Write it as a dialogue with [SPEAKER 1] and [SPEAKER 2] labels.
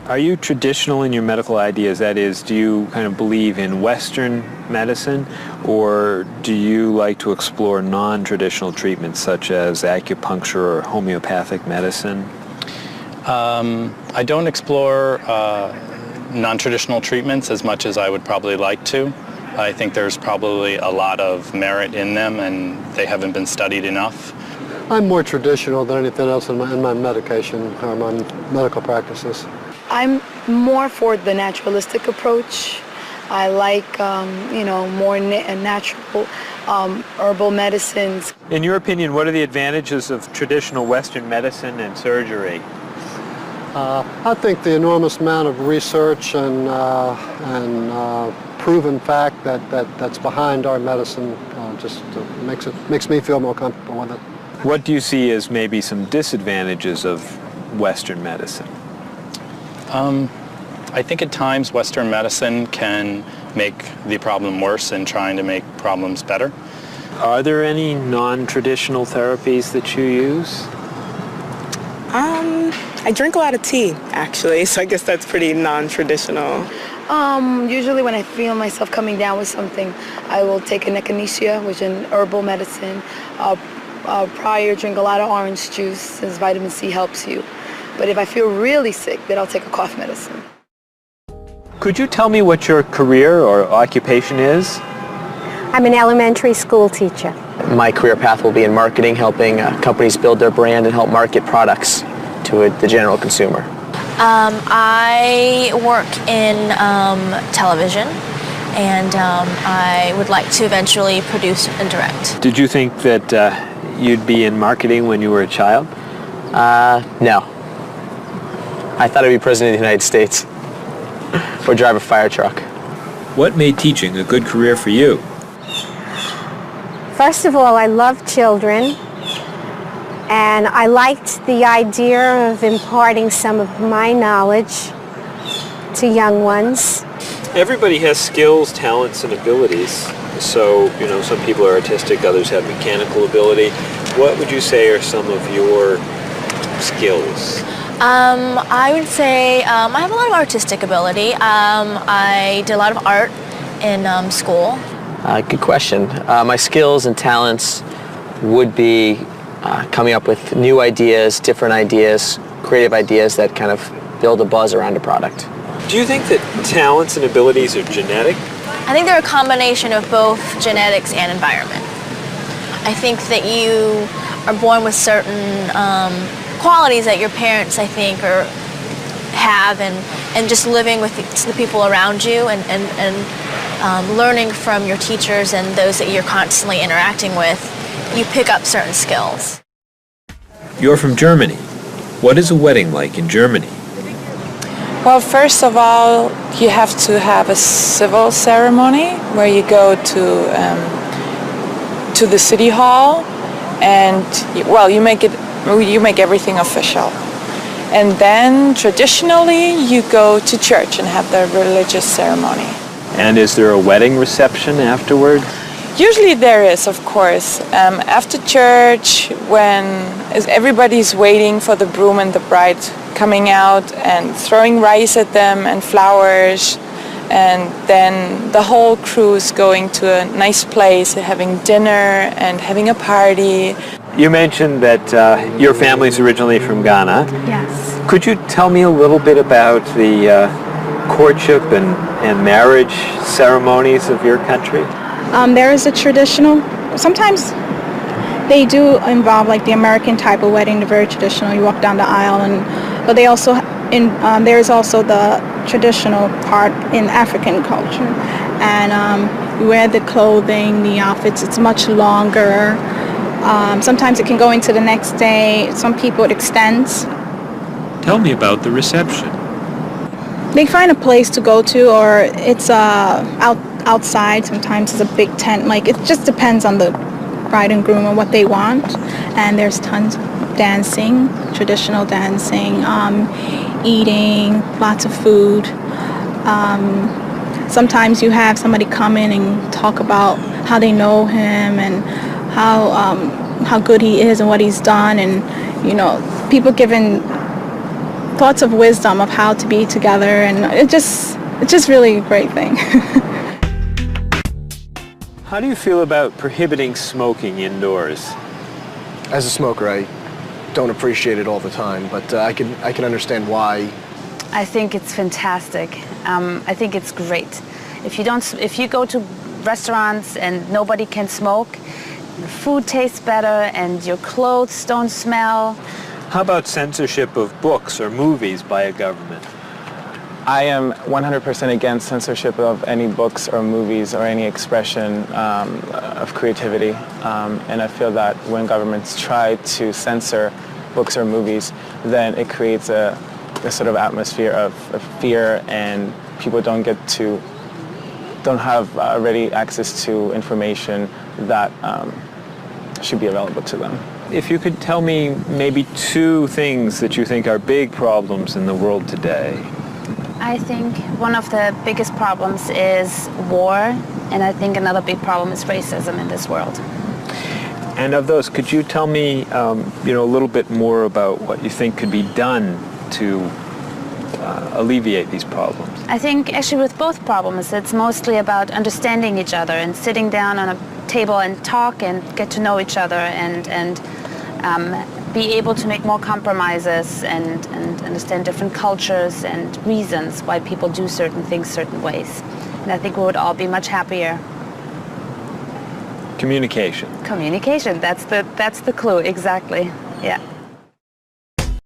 [SPEAKER 1] Are you traditional in your medical ideas? That is, do you kind of believe in Western medicine, or do you like to explore non-traditional treatments such as acupuncture or homeopathic medicine?
[SPEAKER 2] I don't explore non-traditional treatments as much as I would probably like to. I think there's probably a lot of merit in them, and they haven't been studied enough.
[SPEAKER 3] I'm more traditional than anything else in my medication or my medical practices.
[SPEAKER 4] I'm more for the naturalistic approach. I like, more natural herbal medicines.
[SPEAKER 1] In your opinion, what are the advantages of traditional Western medicine and surgery?
[SPEAKER 3] I think the enormous amount of research and proven fact that's behind our medicine just makes me feel more comfortable with it.
[SPEAKER 1] What do you see as maybe some disadvantages of Western medicine?
[SPEAKER 2] I think at times Western medicine can make the problem worse in trying to make problems better.
[SPEAKER 1] Are there any non-traditional therapies that you use?
[SPEAKER 5] I drink a lot of tea, actually, so I guess that's pretty non-traditional.
[SPEAKER 4] Usually when I feel myself coming down with something, I will take an echinacea, which is an herbal medicine. Prior, drink a lot of orange juice, since vitamin C helps you. But if I feel really sick, then I'll take a cough medicine.
[SPEAKER 1] Could you tell me what your career or occupation is?
[SPEAKER 6] I'm an elementary school teacher.
[SPEAKER 7] My career path will be in marketing, helping companies build their brand and help market products to the general consumer.
[SPEAKER 8] I work in television, and I would like to eventually produce and direct.
[SPEAKER 1] Did you think that you'd be in marketing when you were a child?
[SPEAKER 7] No. I thought I'd be president of the United States or drive a fire truck.
[SPEAKER 1] What made teaching a good career for you?
[SPEAKER 6] First of all, I love children, and I liked the idea of imparting some of my knowledge to young ones.
[SPEAKER 1] Everybody has skills, talents, and abilities. So, some people are artistic, others have mechanical ability. What would you say are some of your skills?
[SPEAKER 8] I would say I have a lot of artistic ability. I did a lot of art in school.
[SPEAKER 7] Good question. My skills and talents would be coming up with new ideas, different ideas, creative ideas that kind of build a buzz around a product.
[SPEAKER 1] Do you think that talents and abilities are genetic?
[SPEAKER 8] I think they're a combination of both genetics and environment. I think that you are born with certain qualities that your parents, I think, have, and just living with the people around you and learning from your teachers and those that you're constantly interacting with, you pick up certain skills.
[SPEAKER 1] You're from Germany. What is a wedding like in Germany?
[SPEAKER 5] Well, first of all, you have to have a civil ceremony where you go to the city hall, and you make everything official. And then traditionally you go to church and have the religious ceremony.
[SPEAKER 1] And is there a wedding reception afterward?
[SPEAKER 5] Usually there is, of course. After church, when everybody's waiting for the groom and the bride coming out and throwing rice at them and flowers, and then the whole crew is going to a nice place, having dinner and having a party.
[SPEAKER 1] You mentioned that your family's originally from Ghana.
[SPEAKER 6] Yes.
[SPEAKER 1] Could you tell me a little bit about the courtship and marriage ceremonies of your country?
[SPEAKER 9] There is a traditional, sometimes they do involve like the American type of wedding, the very traditional, you walk down the aisle, but they also, there's also the traditional part in African culture. And you wear the clothing, the outfits, it's much longer. Sometimes it can go into the next day. Some people it extends.
[SPEAKER 1] Tell me about the reception.
[SPEAKER 9] They find a place to go to, or it's outside. Sometimes it's a big tent. Like, it just depends on the bride and groom and what they want. And there's tons of dancing, traditional dancing, eating, lots of food. Sometimes you have somebody come in and talk about how they know him and how good he is and what he's done, and people giving thoughts of wisdom of how to be together, and it's just really a great thing.
[SPEAKER 1] How do you feel about prohibiting smoking indoors?
[SPEAKER 10] As a smoker, I don't appreciate it all the time, but I can understand why.
[SPEAKER 11] I think it's fantastic. I think it's great. If you go to restaurants and nobody can smoke, the food tastes better and your clothes don't smell.
[SPEAKER 1] How about censorship of books or movies by a government?
[SPEAKER 12] I am 100% against censorship of any books or movies or any expression of creativity. And I feel that when governments try to censor books or movies, then it creates a sort of atmosphere of fear, and people don't have ready access to information that should be available to them.
[SPEAKER 1] If you could tell me maybe 2 things that you think are big problems in the world today.
[SPEAKER 11] I think one of the biggest problems is war, and I think another big problem is racism in this world.
[SPEAKER 1] And of those, could you tell me a little bit more about what you think could be done to alleviate these problems?
[SPEAKER 11] I think actually with both problems, it's mostly about understanding each other and sitting down on a table and talk and get to know each other and be able to make more compromises and understand different cultures and reasons why people do certain things certain ways. And I think we would all be much happier.
[SPEAKER 1] Communication.
[SPEAKER 11] Communication, that's the clue, exactly. Yeah.